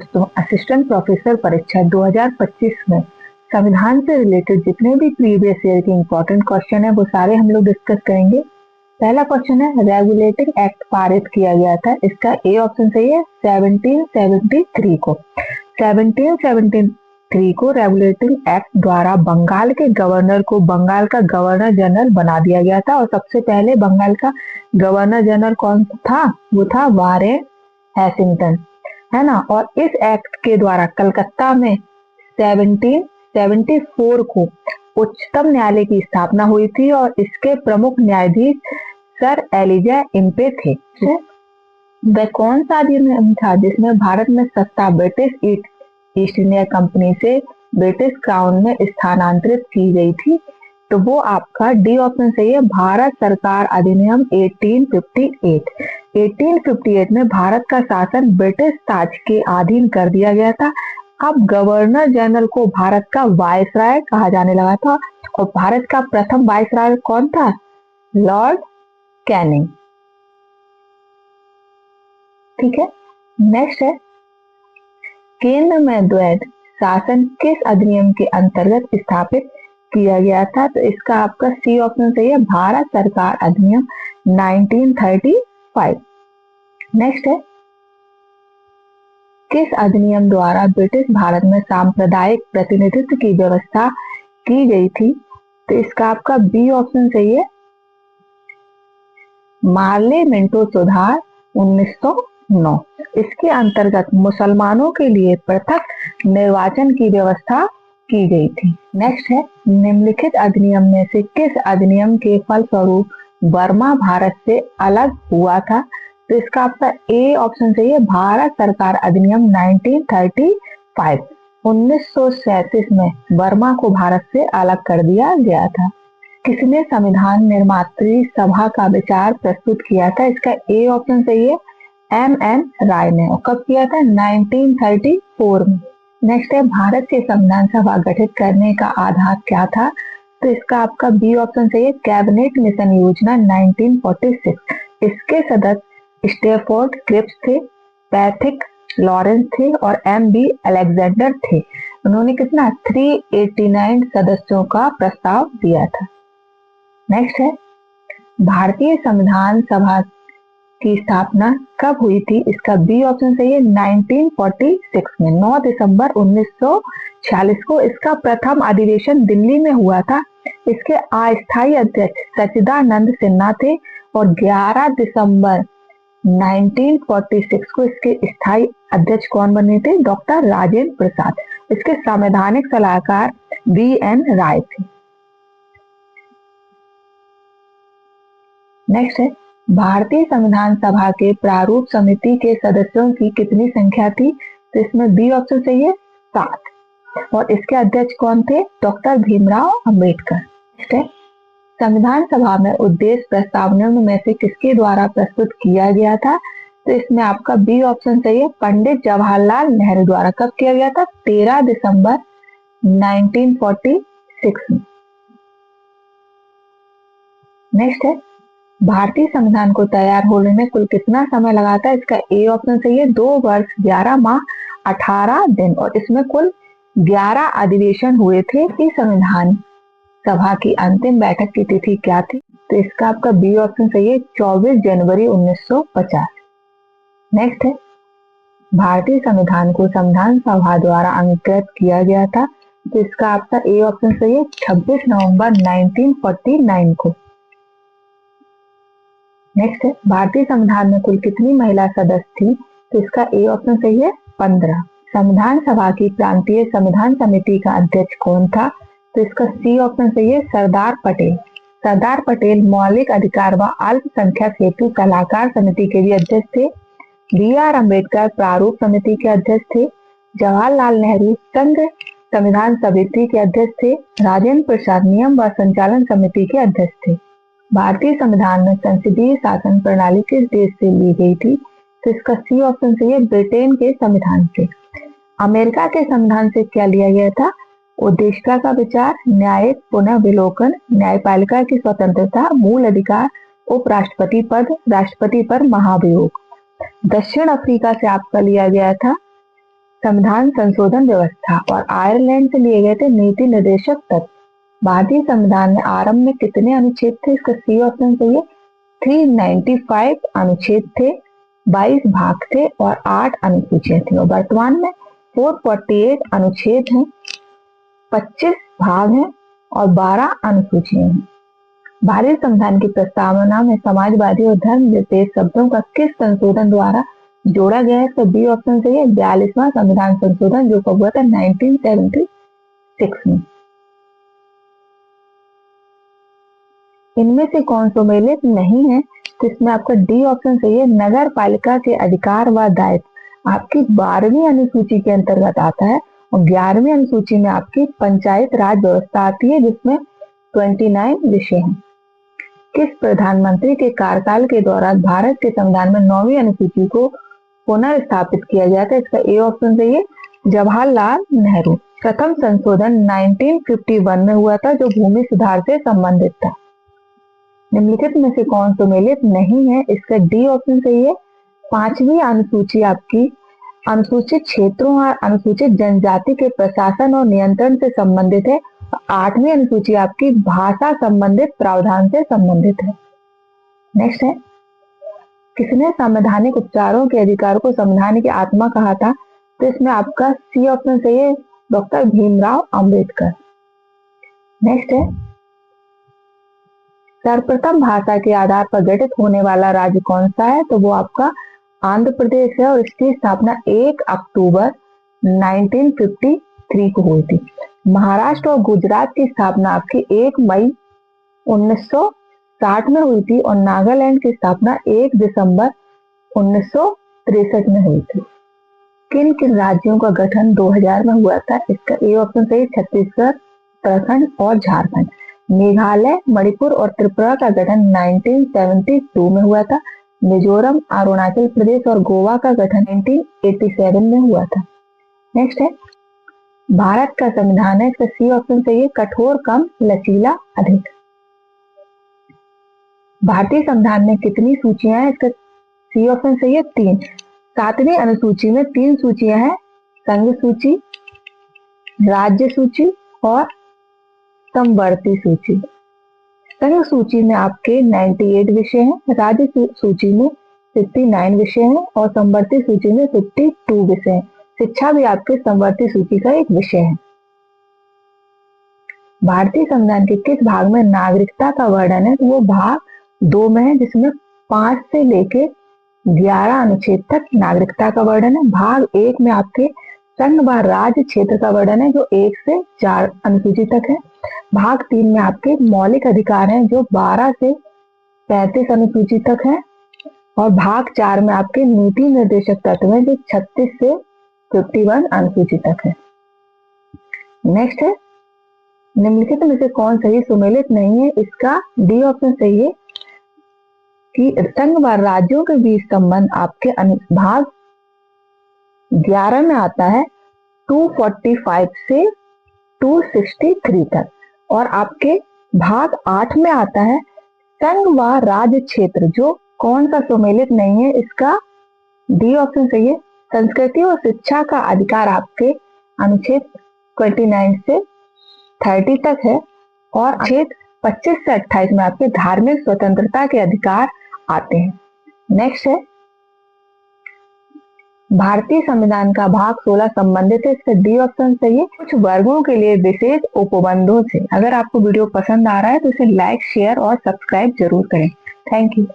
तो assistant professor परीक्षा 2025 में संविधान से रिलेटेड जितने भी प्रीवियस ईयर के इंपॉर्टेंट क्वेश्चन है वो सारे हम लोग डिस्कस करेंगे। पहला क्वेश्चन है, रेगुलेटिंग एक्ट पारित किया गया था। इसका ए ऑप्शन सही है 1773 को। 1773 को रेगुलेटिंग एक्ट द्वारा बंगाल के गवर्नर को बंगाल का गवर्नर जनरल बना दिया गया था। और सबसे पहले बंगाल का गवर्नर जनरल कौन था? वो था वारेन हैसिंगटन, है ना। और इस एक्ट के द्वारा कलकत्ता में 1774 को उच्चतम न्यायालय की स्थापना हुई थी और इसके प्रमुख न्यायाधीश सर एलिजा इम्पे थे। वह कौन सा अधिनियम था जिसमें भारत में सत्ता ब्रिटिश ईस्ट इंडिया कंपनी से ब्रिटिश क्राउन में स्थानांतरित की गई थी? तो वो आपका डी ऑप्शन सही है, भारत सरकार अधिनियम 1858। 1858 में भारत का शासन ब्रिटिश ताज के अधीन कर दिया गया था। अब गवर्नर जनरल को भारत का वायसराय कहा जाने लगा था और भारत का प्रथम वायसराय कौन था? Lord Canning. ठीक है, नेक्स्ट है, केंद्र में द्वैध शासन किस अधिनियम के अंतर्गत स्थापित किया गया था? तो इसका आपका सी ऑप्शन सही है, भारत सरकार अधिनियम 1935। नेक्स्ट है, किस अधिनियम द्वारा ब्रिटिश भारत में सांप्रदायिक प्रतिनिधित्व की व्यवस्था की गई थी? तो इसका आपका बी ऑप्शन सही है, मार्ले मिंटो सुधार 1909। इसके अंतर्गत मुसलमानों के लिए पृथक निर्वाचन की व्यवस्था की गई थी। नेक्स्ट है, निम्नलिखित अधिनियम में से किस अधिनियम के फलस्वरूप बर्मा भारत से अलग हुआ था? तो इसका आपका ए ऑप्शन सही है, भारत सरकार अधिनियम 1935। 1937 में बर्मा को भारत से अलग कर दिया गया था। किसने संविधान निर्मात्री सभा का विचार प्रस्तुत किया था? इसका ए ऑप्शन सही है, एम.एन. राय ने। और कब किया था? 1934 में। नेक्स्ट है, भारत के संविधान सभा गठित करने का आधार क्या था? तो इसका आपका बी ऑप्शन सही है, कैबिनेट मिशन योजना 1946। इसके सदस्य स्टेफोर्ड क्रिप्स थे, पैथिक लॉरेंस थे और एम.बी. अलेक्जेंडर थे। उन्होंने कितना 389 सदस्यों का प्रस्ताव दिया था। नेक्स्ट है, भारतीय संविधान सभा की स्थापना कब हुई थी? इसका बी ऑप्शन सही है, 1946 में। 9 दिसंबर 1946 को इसका प्रथम अधिवेशन दिल्ली में हुआ था। इसके अस्थायी अध्यक्ष सच्चिदानंद सिन्हा थे और 11 दिसंबर 1946 को इसके स्थायी अध्यक्ष कौन बने थे? डॉक्टर राजेंद्र प्रसाद। इसके संवैधानिक सलाहकार वी.एन. राय थे। नेक्स्ट है, भारतीय संविधान सभा के प्रारूप समिति के सदस्यों की कितनी संख्या थी? तो इसमें बी ऑप्शन सही है, 7। और इसके अध्यक्ष कौन थे? डॉक्टर भीमराव अंबेडकर। नेक्स्ट है, संविधान सभा में उद्देश्य प्रस्ताव निम्न में से किसके द्वारा प्रस्तुत किया गया था? तो इसमें आपका बी ऑप्शन सही है, पंडित जवाहरलाल नेहरू द्वारा। कब किया गया था? 13 दिसंबर 1946 में। नेक्स्ट है, भारतीय संविधान को तैयार होने में कुल कितना समय लगा था? इसका ए ऑप्शन सही है, 2 वर्ष 11 माह 18 दिन। और इसमें कुल 11 अधिवेशन हुए थे। इस संविधान सभा की अंतिम बैठक की तिथि क्या थी? तो इसका आपका बी ऑप्शन सही है, 24 जनवरी 1950। नेक्स्ट है, भारतीय संविधान को संविधान सभा द्वारा अंगीकृत किया गया था। तो इसका आपका ए ऑप्शन सही है, 26 नवंबर 1949 को। नेक्स्ट है, भारतीय संविधान में कुल कितनी महिला सदस्य थी? तो इसका ए ऑप्शन सही है, 15। संविधान सभा की प्रांतीय संविधान समिति का अध्यक्ष कौन था? तो इसका सी ऑप्शन सही है, सरदार पटेल। सरदार पटेल मौलिक अधिकार व अल्पसंख्यक हेतु सलाहकार समिति के भी अध्यक्ष थे। बी.आर. अम्बेडकर प्रारूप समिति के अध्यक्ष थे। जवाहरलाल नेहरू संघ संविधान समिति के अध्यक्ष थे। राजेंद्र प्रसाद नियम व संचालन समिति के अध्यक्ष थे। भारतीय संविधान में संसदीय शासन प्रणाली किस देश से ली गई थी? तो इसका सी ऑप्शन सही है, ब्रिटेन के संविधान से। अमेरिका के संविधान से क्या लिया गया था? उद्देश्यता का विचार, न्यायिक पुनर्विलोकन, न्यायपालिका की स्वतंत्रता, मूल अधिकार, उपराष्ट्रपति पद, राष्ट्रपति पर महाभियोग। दक्षिण अफ्रीका से आपका लिया गया था संविधान संशोधन व्यवस्था और आयरलैंड से लिए गए थे नीति निर्देशक तत्व। भारतीय संविधान में आरंभ में कितने अनुच्छेद थे? इसका सी ऑप्शन चाहिए। 395 अनुच्छेद थे, 22 भाग थे और 8 अनुसूचियां थी। और वर्तमान में 448 अनुच्छेद हैं, 25 भाग हैं और 12 अनुसूचियां हैं। भारतीय संविधान की प्रस्तावना में समाजवादी और धर्मनिरपेक्ष शब्दों का किस संशोधन द्वारा जोड़ा गया है? इसका बी ऑप्शन चाहिए। 42वां संविधान संशोधन जो कब हुआ था? 1976 में। इनमें से कौन सम्मिलित नहीं है? तो इसमें आपका डी ऑप्शन चाहिए। नगर पालिका के अधिकार व दायित्व आपकी 12वीं अनुसूची के अंतर्गत आता है और 11वीं अनुसूची में आपकी पंचायत राज व्यवस्था आती है जिसमें 29 विषय हैं। किस प्रधानमंत्री के कार्यकाल के दौरान भारत के संविधान में 9वीं अनुसूची को पुनर्स्थापित किया गया था? इसका ए ऑप्शन चाहिए। जवाहरलाल नेहरू। प्रथम संशोधन 1951 में हुआ था जो भूमि सुधार से संबंधित था। निम्नलिखित में से कौन सम्मिलित नहीं है? इसका डी ऑप्शन चाहिए। 5वीं अनुसूची आपकी अनुसूचित क्षेत्रों और अनुसूचित जनजाति के प्रशासन और नियंत्रण से संबंधित है। 8वीं अनुसूची आपकी भाषा संबंधित प्रावधान से संबंधित है। नेक्स्ट है, किसने संवैधानिक उपचारों के अधिकार को संविधान की आत्मा कहा था? तो इसमें आपका सी ऑप्शन चाहिए। डॉक्टर भीमराव अंबेडकर। नेक्स्ट है, सर्वप्रथम भाषा के आधार पर गठित होने वाला राज्य कौन सा है? तो वो आपका आंध्र प्रदेश है और इसकी स्थापना 1 अक्टूबर 1953 को हुई थी। महाराष्ट्र और गुजरात की स्थापना आपकी 1 मई 1960 में हुई थी और नागालैंड की स्थापना 1 दिसंबर 1963 में हुई थी। किन किन राज्यों का गठन 2000 में हुआ था? इसका ए ऑप्शन सही। छत्तीसगढ़, उत्तराखंड और झारखंड। मेघालय, मणिपुर और त्रिपुरा का गठन 1972 में हुआ था। मिजोरम, अरुणाचल प्रदेश और गोवा का गठन 1987 में हुआ था। नेक्स्ट है, भारत का संविधान है। इसका सी ऑप्शन चाहिए। कठोर कम, लचीला अधिक। भारतीय संविधान में कितनी सूचियां हैं? इसका सी ऑप्शन चाहिए। 3। 7वीं अनुसूची में 3 सूचियां हैं, संघ सूची, राज्य सूची और समवर्ती सूची। संघ सूची में आपके 98 विषय हैं, राज्य सूची में 59 विषय हैं और समवर्ती सूची में 52 विषय हैं। शिक्षा भी आपके समवर्ती सूची का एक विषय है। भारतीय संविधान के किस भाग में नागरिकता का वर्णन है? तो वो भाग 2 में है जिसमें 5 से लेके 11 अनुच्छेद तक नागरिकता का वर्णन है। भाग 1 में आपके संघ व राज्य क्षेत्र का वर्णन है जो 1 से 4 अनुसूची तक है। भाग 3 में आपके मौलिक अधिकार हैं जो 12 से 35 अनुसूची तक है और भाग 4 में आपके नीति निर्देशक तत्व हैं जो 36 से 51 अनुसूची तक है। नेक्स्ट है, निम्नलिखित में से कौन सही सुमेलित नहीं है? इसका डी ऑप्शन सही है कि संघ व राज्यों के बीच संबंध आपके भाग 11 में आता है 245 से 263 तक और आपके भाग 8 में आता है संघ व राज्य क्षेत्र जो कौन सा सुमेलित नहीं है? इसका डी ऑप्शन चाहिए। संस्कृति और शिक्षा का अधिकार आपके अनुच्छेद 29 से 30 तक है और अनुच्छेद 25 से 28 में आपके धार्मिक स्वतंत्रता के अधिकार आते हैं। नेक्स्ट है, भारतीय संविधान का भाग 16 संबंधित है। इसका डी ऑप्शन चाहिए। कुछ वर्गों के लिए विशेष उपबंधों से। अगर आपको वीडियो पसंद आ रहा है तो इसे लाइक, शेयर और सब्सक्राइब जरूर करें। Thank you.